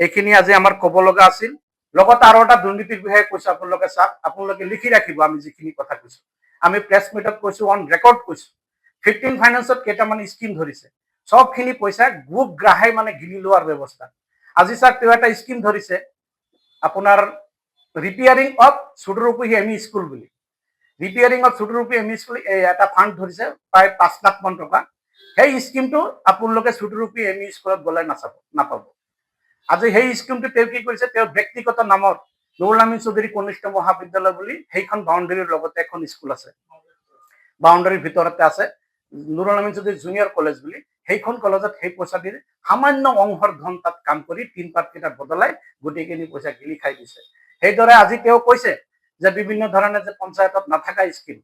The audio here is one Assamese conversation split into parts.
এইখিনি আজি আমাৰ ক'ব লগা আছিল। লগতে আৰু এটা দুৰ্নীতিৰ বিষয়ে কৈছো, আপোনালোকে চাওক, আপোনালোকে লিখি ৰাখিব আমি যিখিনি কথা কৈছো। আমি প্ৰেছ মিটত কৈছো, অন ৰেকৰ্ড কৈছো। 15 ফাইনেন্সত কেইটামান স্কিম ধৰিছে, সবখিনি পইচা গোপ গ্ৰাহাই মানে গিলি লোৱাৰ ব্যৱস্থা। আজি চাওক, তেওঁ এটা স্কিম ধৰিছে আপোনাৰ repairing of Chudurupi M E school বুলি। Repairing of Chudurupi M E school এটা ফাণ্ড ধৰিছে প্ৰায় 5 লাখ মান টকা। সেই স্কিমটো আপোনালোকে চুডুৰুপি এম ই স্কুলত গ'লে নাপাব। আজি সেই স্কিমটো তেওঁ কি কৰিছে, তেওঁৰ ব্যক্তিগত নামত নুৰুল আমিন চৌধুৰী কনিষ্ঠ মহাবিদ্যালয় বুলি সেইখন বাউণ্ডাৰীৰ লগতে এখন স্কুল আছে, বাউণ্ডাৰীৰ ভিতৰতে আছে নুৰুল আমিন চৌধুৰী জুনিয়ৰ কলেজ বুলি। সেইখন কলেজত সেই পইচা দি সামান্য অংশৰ ধন তাত কাম কৰি 3 পাৰ্টকেইটা বদলাই গোটেইখিনি পইচা গিলি খাই দিছে। সেইদৰে আজি তেওঁ কৈছে যে বিভিন্ন ধৰণে যে পঞ্চায়তত নাথাকা স্কিম,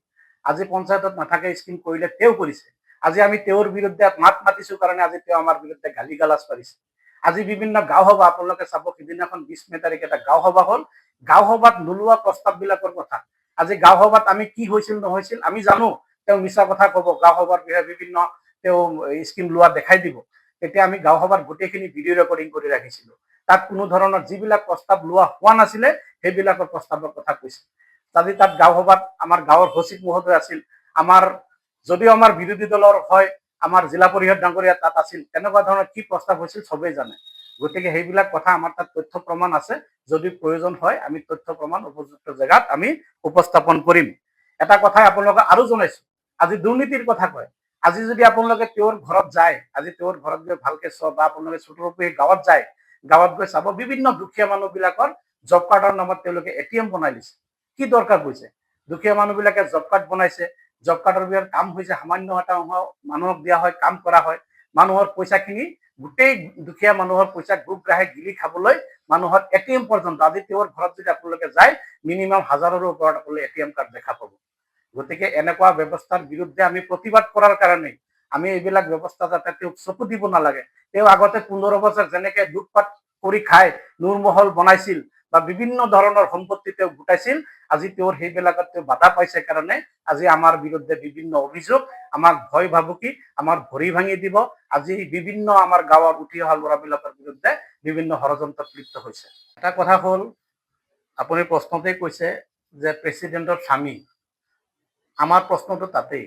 আজি পঞ্চায়তত নাথাকা স্কিম কৰিলে তেওঁ কৰিছে। আজি আমি তেওঁৰ বিৰুদ্ধে মাত মাতিছো কাৰণে আজি তেওঁ আমাৰ বিৰুদ্ধে গালি গালাজ পাৰিছে। আজি বিভিন্ন গাঁও সভা, আপোনালোকে চাব, সিদিনাখন 20 মে তাৰিখে এটা গাঁও সভা হ'ল। গাঁও সভাত নোলোৱা প্ৰস্তাৱবিলাকৰ কথা, আজি গাঁও সভাত আমি কি হৈছিল নহৈছিল আমি জানো। তেওঁ মিছা কথা ক'ব, গাঁও সভাৰ বিষয়ে বিভিন্ন তেওঁ স্কিম লোৱা দেখাই দিব। তেতিয়া আমি গাঁও সভাত গোটেইখিনি ভিডিঅ' ৰেকৰ্ডিং কৰি ৰাখিছিলো। তাত কোনো ধৰণৰ যিবিলাক প্ৰস্তাৱ লোৱা হোৱা নাছিলে সেইবিলাকৰ প্ৰস্তাৱৰ কথা কৈছে। আজি তাত গাঁও সভাত আমাৰ গাঁৱৰ সচিব মহোদয় আছিল, আমাৰ যদিও আমাৰ বিৰোধী দলৰ হয় আমাৰ জিলা পৰিষদ ডাঙৰীয়া তাত আছিল। তেনেকুৱা ধৰণৰ কি প্ৰস্তাৱ হৈছিল সবেই জানে। গতিকে সেইবিলাক কথা আমাৰ তাত তথ্য প্ৰমাণ আছে। যদি প্ৰয়োজন হয় আমি তথ্য প্ৰমাণ উপযুক্ত জেগাত আমি উপস্থাপন কৰিম। এটা কথাই আপোনালোকক আৰু জনাইছো, আজি দুৰ্নীতিৰ কথা কয়। আজি যদি আপোনালোকে তেওঁৰ ঘৰত যায়, আজি তেওঁৰ ঘৰত গৈ ভালকে চাব, বা আপোনালোকে চুটুৰুপি গাঁৱত যায়, গাঁৱত গৈ চাব বিভিন্ন দুখীয়া মানুহবিলাকৰ জব কাৰ্ডৰ নামত তেওঁলোকে ATM বনাই দিছে। কি দৰকাৰ পৰিছে? দুখীয়া মানুহবিলাকে জব কাৰ্ড বনাইছে, জব কাৰ্ডৰ বিষয়ে কাম হৈছে, সামান্য এটা অংশ মানুহক দিয়া হয়, কাম কৰা হয়। মানুহৰ পইচাখিনি গোটেই দুখীয়া মানুহৰ পইচা গোপ গ্ৰাহে গিলি খাবলৈ মানুহৰ ATM পৰ্যন্ত, আজি তেওঁৰ ঘৰত যদি আপোনালোকে যায় মিনিমাম 1000ৰ ওপৰত আপোনালোকে ATM কাৰ্ড দেখা পাব। গতিকে এনেকুৱা ব্যৱস্থাৰ বিৰুদ্ধে আমি প্ৰতিবাদ কৰাৰ কাৰণে আমি এইবিলাক ব্যৱস্থা যাতে তেওঁক চকু দিব নালাগে। তেওঁ আগতে 15 বছৰ যেনেকে লুটপাট কৰি খাই নুৰমহল বনাইছিল বা বিভিন্ন ধৰণৰ সম্পত্তি তেওঁ গোটাইছিল, আজি তেওঁৰ সেইবিলাকত তেওঁ বাধা পাইছে কাৰণে আজি আমাৰ বিৰুদ্ধে বিভিন্ন অভিযোগ, আমাক ভয় ভাবুকি, আমাৰ ভৰি ভাঙি দিব। আজি বিভিন্ন আমাৰ গাঁৱৰ উঠি অহা ল'ৰাবিলাকৰ বিৰুদ্ধে বিভিন্ন ষড়যন্ত্ৰত লিপ্ত হৈছে। এটা কথা হ'ল, আপুনি প্ৰশ্নতেই কৈছে যে প্ৰেচিডেণ্টৰ স্বামী। আমাৰ প্ৰশ্নটো তাতেই,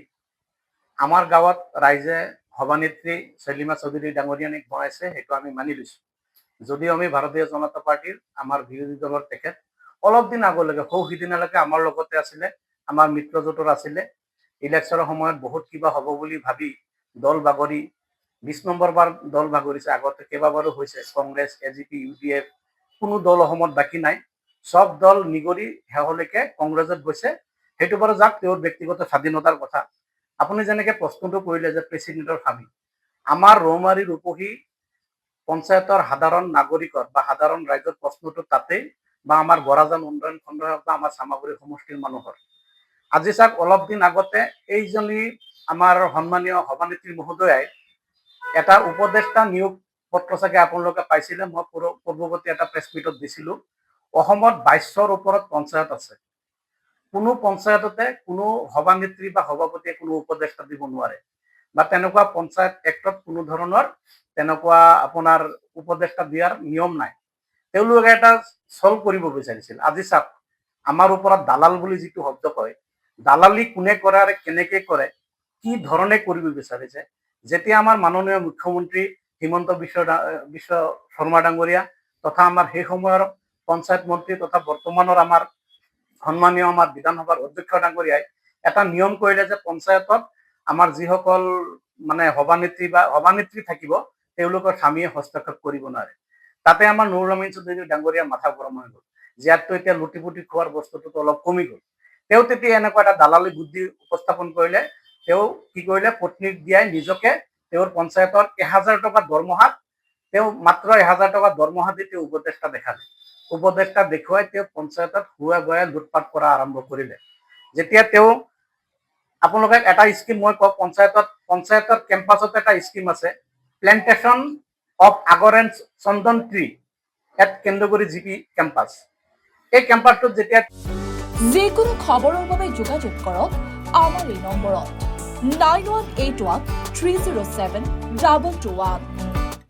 আমাৰ গাঁৱত ৰাইজে সভানেত্ৰী শৈলিমা চৌধুৰী ডাঙৰীয়ানীক বনাইছে, সেইটো আমি মানি লৈছো। যদিও আমি ভাৰতীয় জনতা পাৰ্টিৰ আমাৰ বিৰোধী দলৰ তেখেত অলপ দিন আগলৈকে সিদিনালৈকে আমাৰ লগতে আছিলে, আমাৰ মিত্ৰজোঁটৰ আছিলে। ইলেকশ্যনৰ সময়ত বহুত কিবা হ'ব বুলি ভাবি দল বাগৰি 20 নম্বৰ বাৰ দল বাগৰিছে। আগতে কেইবাবাৰো হৈছে, কংগ্ৰেছ, AGP, UDF, কোনো দল অসমত বাকী নাই। সব দল নিগৰি শেহলৈকে কংগ্ৰেছত গৈছে। সেইটো বাৰু যাক, তেওঁৰ ব্যক্তিগত স্বাধীনতাৰ কথা। আপুনি যেনেকে প্ৰশ্নটো কৰিলে যে প্ৰেচিডেণ্টৰ স্বামী, আমাৰ ৰৌমাৰী ৰূপহী পঞ্চায়তৰ সাধাৰণ নাগৰিকৰ বা সাধাৰণ ৰাইজৰ প্ৰশ্নটো তাতেই, বা আমাৰ বৰাজান উন্নয়ন খণ্ড হওক বা আমাৰ চামাগুৰি সমষ্টিৰ মানুহৰ। আজি চাওক, অলপ দিন আগতে এইজনী আমাৰ সন্মানীয় সভানেত্ৰী মহোদয়াই এটা উপদেষ্টা নিয়োগ পত্ৰ চাগে আপোনালোকে পাইছিলে, মই পূৰ্বৱৰ্তী এটা প্ৰেছ মিটত দিছিলো। অসমত 2200ৰ ওপৰত পঞ্চায়ত আছে। কোনো পঞ্চায়ততে কোনো সভানেত্ৰী বা সভাপতিয়ে কোনো উপদেষ্টা দিব নোৱাৰে, বা তেনেকুৱা পঞ্চায়ত এক্টত কোনো ধৰণৰ তেনেকুৱা আপোনাৰ উপদেষ্টা দিয়াৰ নিয়ম নাই। তেওঁলোকে এটা চল্ভ কৰিব বিচাৰিছিল। আজি চাওক, আমাৰ ওপৰত দালাল বুলি যিটো শব্দ কয়, দালালি কোনে কৰে আৰু কেনেকে কৰে, কি ধৰণে কৰিব বিচাৰিছে। যেতিয়া আমাৰ মাননীয় মুখ্যমন্ত্ৰী হিমন্ত বিশ্ব শৰ্মা ডাঙৰীয়া তথা আমাৰ সেই সময়ৰ পঞ্চায়ত মন্ত্ৰী তথা বৰ্তমানৰ আমাৰ সন্মানীয় আমাৰ বিধানসভাৰ অধ্যক্ষ ডাঙৰীয়াই এটা নিয়ম কৰিলে যে পঞ্চায়তত আমাৰ যিসকল মানে সভানেত্ৰী থাকিব, তেওঁলোকৰ স্বামীয়ে হস্তক্ষেপ কৰিব নোৱাৰে। তাতে আমাৰ নুৰুল আমিন চৌধুৰী ডাঙৰীয়া মাথা গৰম হৈ গ'ল। যিহেতু এতিয়া লুটি-পুটি খোৱাৰ বস্তুটো অলপ কমি গ'ল। তেওঁ তেতিয়া এনেকুৱা এটা দালালি বুদ্ধি উপস্থাপন কৰিলে। তেওঁ কি কৰিলে, পত্নীক দিয়াই নিজকে তেওঁৰ পঞ্চায়তৰ 1000 টকা দৰমহাত, তেওঁ মাত্ৰ 1000 টকা দৰমহা দি তেওঁ উপদেষ্টা দেখালে। উপদেষ্টা দেখুৱাই তেওঁ পঞ্চায়তত হুৱাই বুৱাই লুটপাট কৰা আৰম্ভ কৰিলে। যেতিয়া তেওঁ, আপোনালোকে এটা স্কিম মই কওঁ, পঞ্চায়তৰ কেম্পাছত এটা স্কিম আছে, plantation of agar and chandan tree at Kendraguri GP campus. এই কেম্পাছটোত যেতিয়া যিকোনো খবৰৰ বাবে যোগাযোগ কৰক আমাৰ এই নম্বৰত 9181 307 2221।